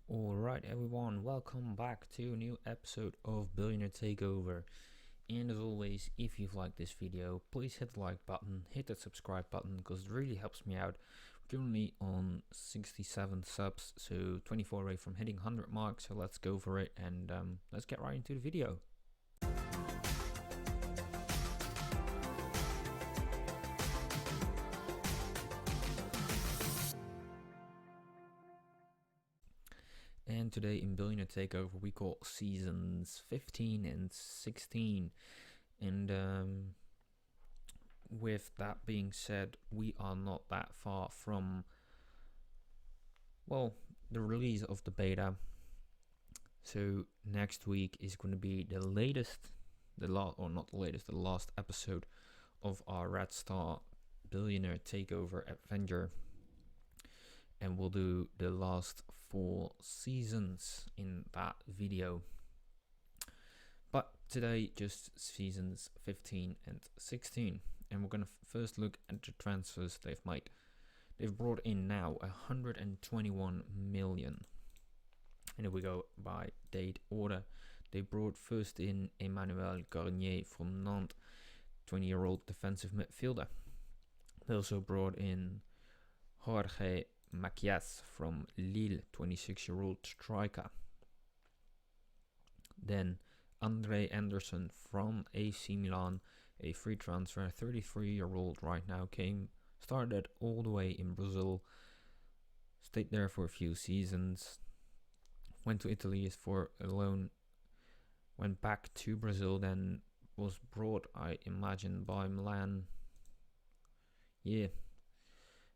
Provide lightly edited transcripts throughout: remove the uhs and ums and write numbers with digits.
Alright everyone, welcome back to a new episode of Billionaire Takeover. And as always, if you've liked this video, please hit the like button, hit that subscribe button, because it really helps me out. We're currently on 67 subs, so 24 away from hitting 100 mark, so let's go for it and let's get right into the video. And today in Billionaire Takeover we got seasons 15 and 16. And with that being said, we are not that far from, well, the release of the beta. So next week is going to be the last episode of our Red Star Billionaire Takeover Avenger. And we'll do the last 4 seasons in that video. But today, just seasons 15 and 16. And we're going to first look at the transfers they've made. They've brought in now 121 million. And if we go by date order, they brought first in Emmanuel Garnier from Nantes, 20-year-old defensive midfielder. They also brought in Jorge Macias from Lille, 26-year-old striker. Then Andre Anderson from AC Milan, a free transfer, 33-year-old right now, started all the way in Brazil, stayed there for a few seasons, went to Italy for a loan, went back to Brazil, then was brought, I imagine, by Milan. Yeah.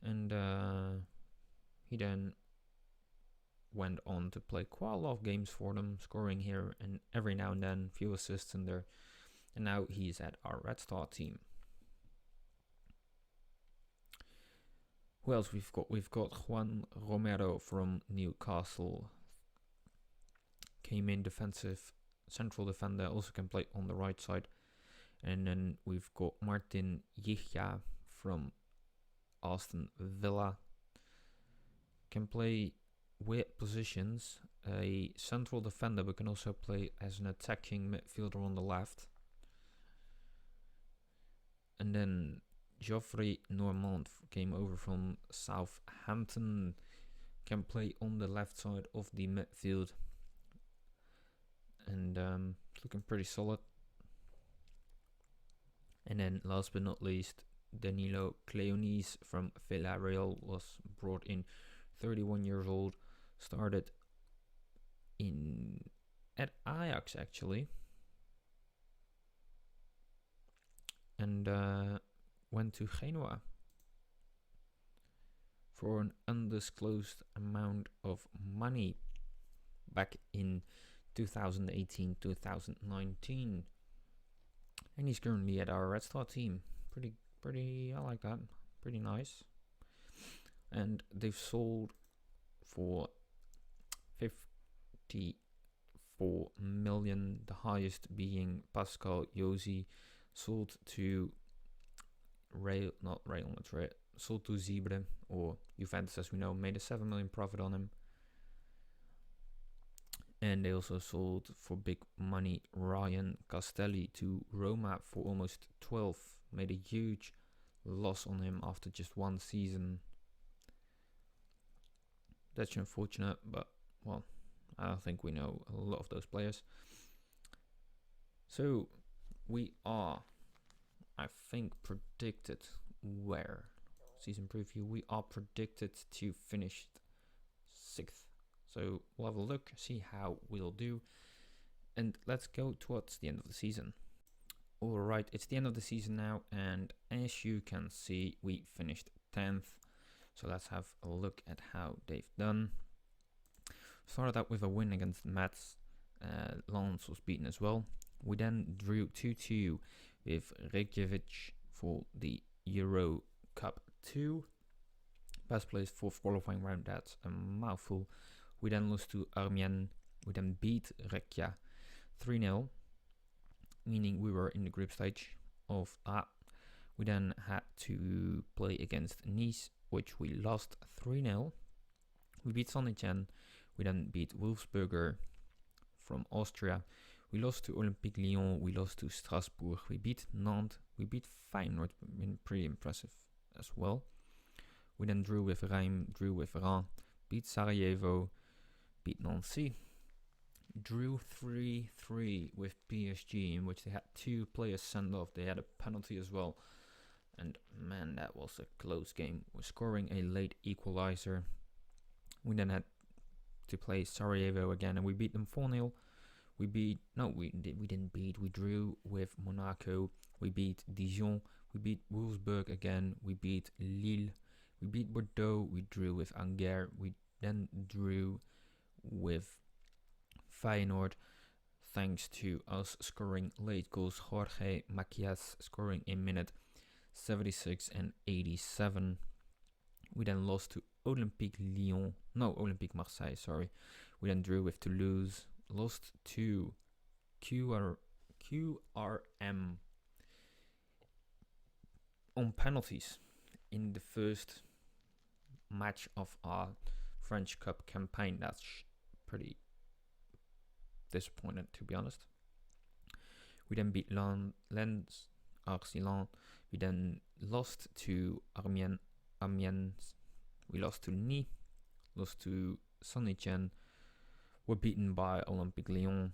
And he then went on to play quite a lot of games for them, scoring here and every now and then, few assists in there. And now he's at our Red Star team. Who else we've got? We've got Juan Romero from Newcastle. Came in defensive, central defender, also can play on the right side. And then we've got Martin Yihya from Aston Villa. Can play weird positions, a central defender, but can also play as an attacking midfielder on the left. And then Geoffrey Normand came over from Southampton, can play on the left side of the midfield, and looking pretty solid. And then last but not least, Danilo Cleonis from Villarreal was brought in, 31 years old, started at Ajax actually, and went to Genoa for an undisclosed amount of money back in 2018-2019, and he's currently at our Red Star team. Pretty, I like that, pretty nice. And they've sold for 54 million, the highest being Pascal Josi, sold to Real Madrid, sold to Zebre, or Juventus as we know, made a 7 million profit on him. And they also sold for big money Ryan Castelli to Roma for almost 12, made a huge loss on him after just 1 season. That's unfortunate, but, well, I don't think we know a lot of those players. So, we are, I think, predicted where? Season preview. We are predicted to finish 6th. So, we'll have a look, see how we'll do. And let's go towards the end of the season. Alright, it's the end of the season now, and as you can see, we finished 10th. So let's have a look at how they've done. Started out with a win against Metz. Lens was beaten as well. We then drew 2-2 with Reykjavik for the Euro Cup 2. Best place 4th qualifying round, that's a mouthful. We then lost to Armien. We then beat Reykjavik 3-0, meaning we were in the group stage of that. We then had to play against Nice, which we lost 3-0. We beat Saint Etienne. We then beat Wolfsburger from Austria. We lost to Olympique Lyon. We lost to Strasbourg. We beat Nantes. We beat Feyenoord. Been pretty impressive as well. We then drew with Reims, drew with Reims, beat Sarajevo, beat Nancy, drew 3-3 with PSG, in which they had 2 players sent off. They had a penalty as well. And man, that was a close game. We're scoring a late equalizer. We then had to play Sarajevo again, and we beat them 4-0. We drew with Monaco. We beat Dijon. We beat Wolfsburg again. We beat Lille. We beat Bordeaux. We drew with Angers. We then drew with Feyenoord, thanks to us scoring late goals. Jorge Macias scoring in minute 76 and 87. We then lost to Olympique Marseille, sorry. We then drew with Toulouse, lost to QRM on penalties in the first match of our French Cup campaign. That's pretty disappointing, to be honest. We then beat Lens, Arcelon. We then lost to Amiens. We lost to Nice, lost to Saint-Etienne. Were beaten by Olympique Lyon.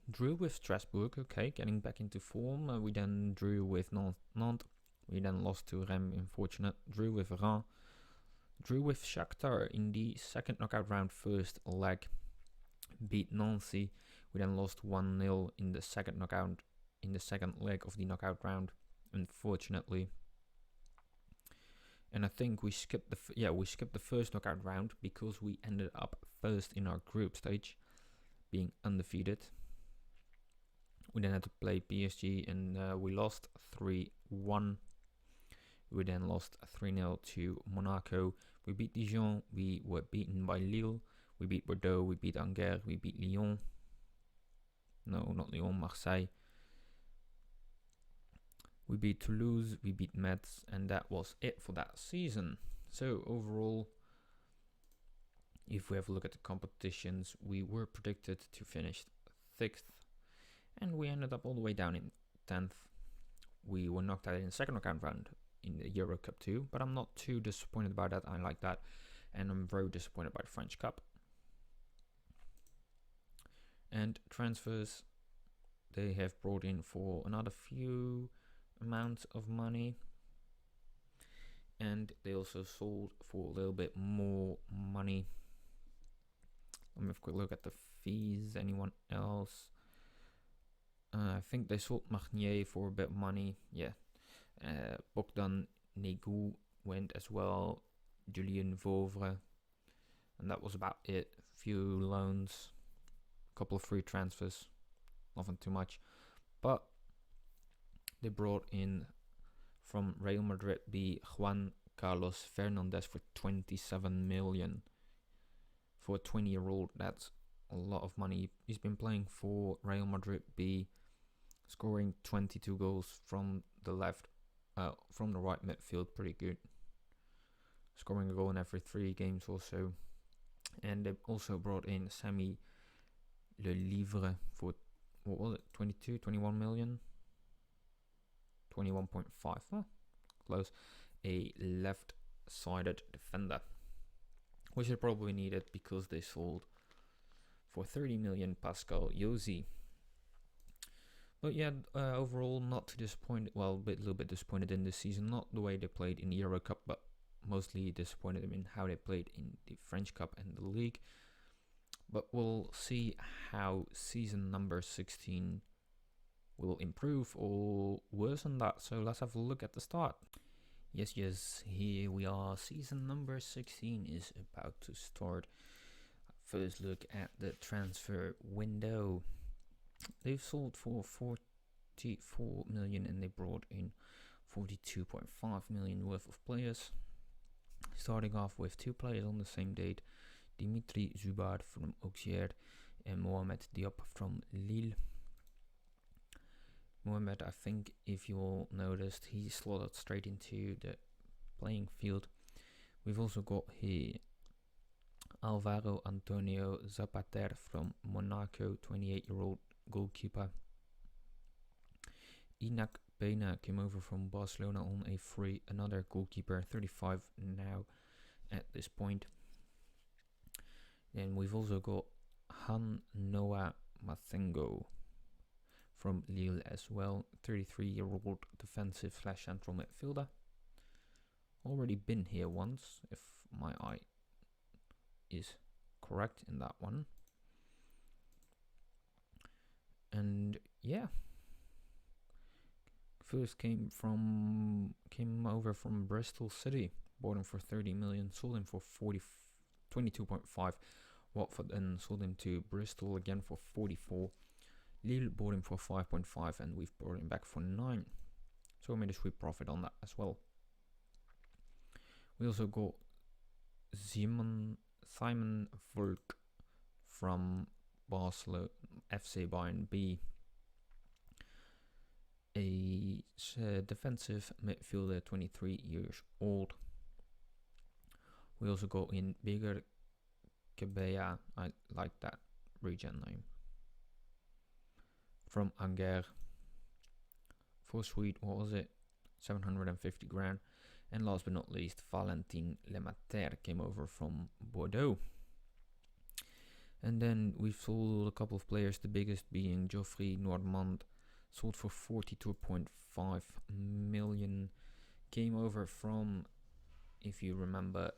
Drew with Strasbourg, okay, getting back into form. We then drew with Nantes. We then lost to Reims, unfortunate. Drew with Reims. Drew with Shakhtar in the second knockout round, first leg. Beat Nancy. We then lost 1-0 in the second leg of the knockout round, unfortunately. And I think we skipped the first knockout round because we ended up first in our group stage, being undefeated. We then had to play PSG, and we lost 3-1. We then lost 3-0 to Monaco. We beat Dijon. We were beaten by Lille. We beat Bordeaux. We beat Angers. We beat Lyon. No, not Lyon, Marseille. We beat Toulouse, we beat Metz, and that was it for that season. So overall, if we have a look at the competitions, we were predicted to finish 6th, and we ended up all the way down in 10th. We were knocked out in the second knockout round in the Euro Cup too, but I'm not too disappointed about that. I like that, and I'm very disappointed by the French Cup. And transfers, they have brought in for another few amounts of money, and they also sold for a little bit more money. Let me have a quick look at the fees. Anyone else? I think they sold Marnier for a bit of money. Yeah. Bogdan Negu went as well. Julien Vauvre, and that was about it. Few loans, a couple of free transfers, nothing too much, but they brought in from Real Madrid Juan Carlos Fernandez for 27 million. For a 20-year-old, that's a lot of money. He's been playing for Real Madrid scoring 22 goals from the right midfield, pretty good. Scoring a goal in every 3 games or so. And they also brought in Sami Lelivre for, 21 million? 21.5, close. A left-sided defender, which they probably needed because they sold for 30 million Pascal Josi. But yeah, overall not too disappointed. Well, a little bit disappointed in this season. Not the way they played in the Euro Cup, but mostly disappointed in how they played in the French Cup and the League. But we'll see how season number 16 will improve or worsen that. So let's have a look at the start. Yes, here we are. Season number 16 is about to start. First look at the transfer window. They've sold for 44 million and they brought in 42.5 million worth of players. Starting off with 2 players on the same date. Dimitri Zubar from Auxerre and Mohamed Diop from Lille. Mohamed, I think if you all noticed, he slotted straight into the playing field. We've also got here Alvaro Antonio Zapater from Monaco, 28-year-old goalkeeper. Inak Pena came over from Barcelona on a free, another goalkeeper, 35 now at this point. Then we've also got Han Noah Mathengo from Lille as well, 33-year-old defensive / central midfielder. Already been here once, if my eye is correct in that one. And yeah, first came over from Bristol City, bought him for 30 million, sold him for 22.5. Watford then sold him to Bristol again for 44. Lille bought him for 5.5, and we've brought him back for 9. So we made a sweet profit on that as well. We also got Simon Volk from Barcelona, FC Bayern B. A defensive midfielder, 23 years old. We also got in Bigger Kebeya, I like that region name, from Angers for sweet, what was it, 750 grand. And last but not least, Valentin Lemater came over from Bordeaux. And then we've sold a couple of players, the biggest being Geoffrey Normand, sold for 42.5 million. Came over from, if you remember,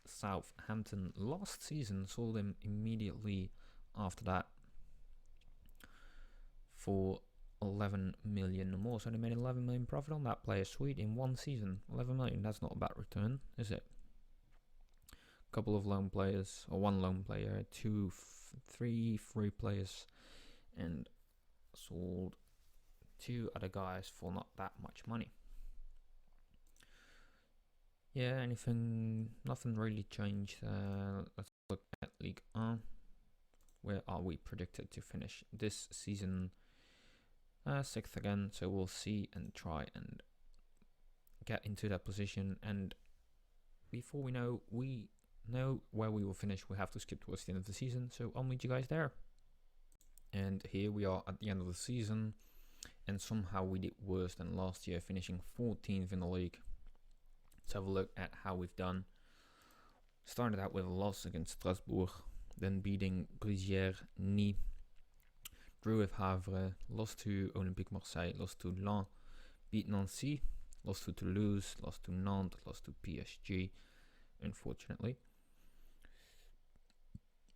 Southampton last season, sold him immediately after that for 11 million more. So they made 11 million profit on that player. Sweet, in one season. 11 million, that's not a bad return, is it? Couple of loan players, or one loan player, 3 free players, and sold 2 other guys for not that much money. Yeah, nothing really changed. Let's look at Ligue 1. Where are we predicted to finish this season? 6th again, so we'll see and try and get into that position. And before we know where we will finish, we have to skip towards the end of the season, so I'll meet you guys there. And here we are at the end of the season, and somehow we did worse than last year, finishing 14th in the league. Let's have a look at how we've done. Started out with a loss against Strasbourg, then beating Brugière, Nice, drew with Havre, lost to Olympique Marseille, lost to Lens, beat Nancy, lost to Toulouse, lost to Nantes, lost to PSG, unfortunately.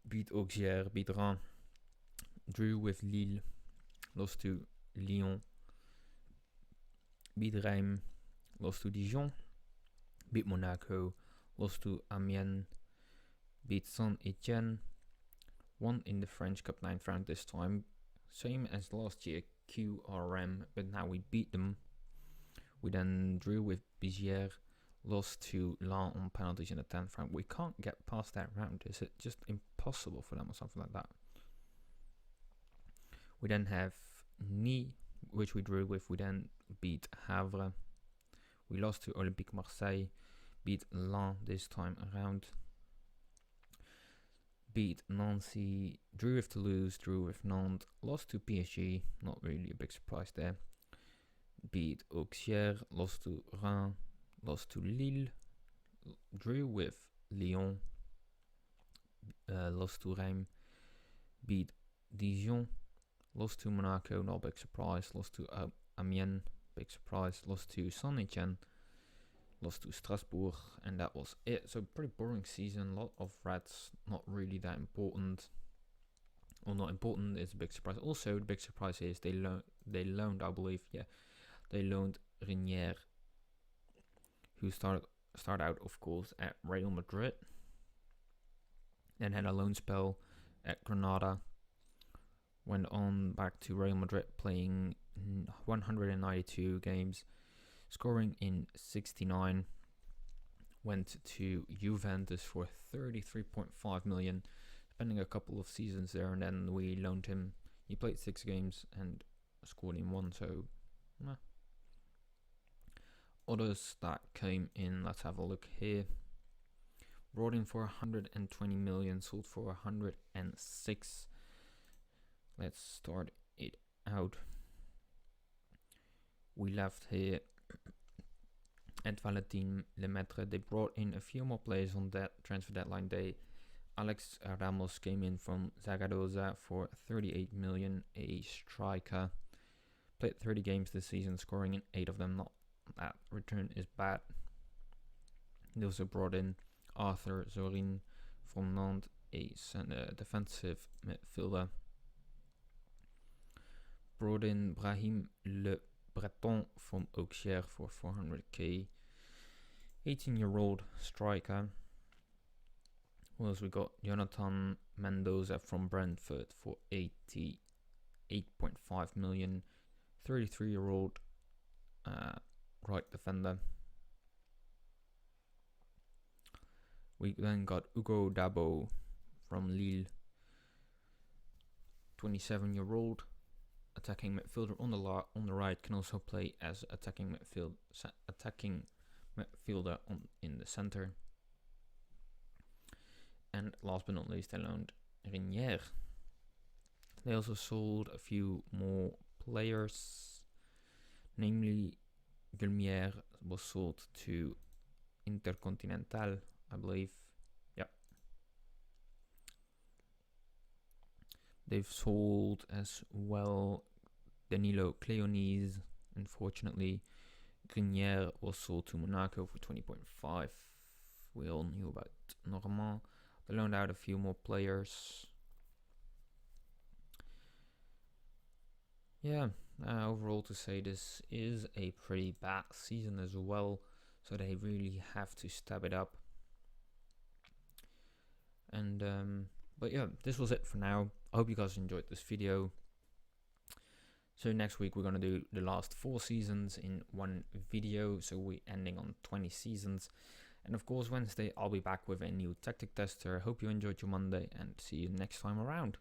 Beat Auxerre, beat Reims, drew with Lille, lost to Lyon, beat Reims, lost to Dijon, beat Monaco, lost to Amiens, beat Saint-Etienne, won in the French Cup 9th round this time, same as last year, QRM, but now we beat them. We then drew with Bizière, lost to Lens on penalties in the 10th round. We can't get past that round. Is it just impossible for them or something like that? We then have Nice, which we drew with. We then beat Havre. We lost to Olympique Marseille, beat Lens this time around. Beat Nancy, drew with Toulouse, drew with Nantes, lost to PSG, not really a big surprise there. Beat Auxerre, lost to Reims, lost to Lille, drew with Lyon, lost to Reims, beat Dijon, lost to Monaco, not a big surprise, lost to Amiens, big surprise, lost to Saint-Etienne, lost to Strasbourg, and that was it. So pretty boring season, a lot of reds, not really that important. Well, not important is a big surprise. Also, the big surprise is they loaned, I believe, they loaned Renier, who started out, of course, at Real Madrid, then had a loan spell at Granada, went on back to Real Madrid, playing 192 games, scoring in 69, went to Juventus for 33.5 million, spending a couple of seasons there, and then we loaned him. He played 6 games and scored in 1, so others that came in, let's have a look here. brought in for 120 million, sold for 106. Let's start it out. We left here at Valentin Lemaitre. They brought in a few more players on that transfer deadline day. Alex Ramos came in from Zaragoza for 38 million, a striker. Played 30 games this season, scoring in 8 of them. Not that return is bad. They also brought in Arthur Zorin from Nantes, a defensive midfielder. Brought in Brahim Le Breton from Auxerre for 400k. 18-year-old striker. What else we got? Jonathan Mendoza from Brentford for 88.5 million. 33-year-old right defender. We then got Hugo Dabo from Lille. 27-year-old attacking midfielder on the right, can also play as attacking midfielder in the center. And last but not least, they loaned Renier. They also sold a few more players, namely Gulmier was sold to Intercontinental, I believe. Yeah. They've sold as well Danilo Cleonise. Unfortunately, Grenier was sold to Monaco for 20.5. We all knew about Normand. They loaned out a few more players. Yeah, overall to say this is a pretty bad season as well. So they really have to step it up. And but yeah, this was it for now. I hope you guys enjoyed this video. So next week we're going to do the last 4 seasons in one video. So we're ending on 20 seasons. And of course Wednesday I'll be back with a new tactic tester. Hope you enjoyed your Monday and see you next time around.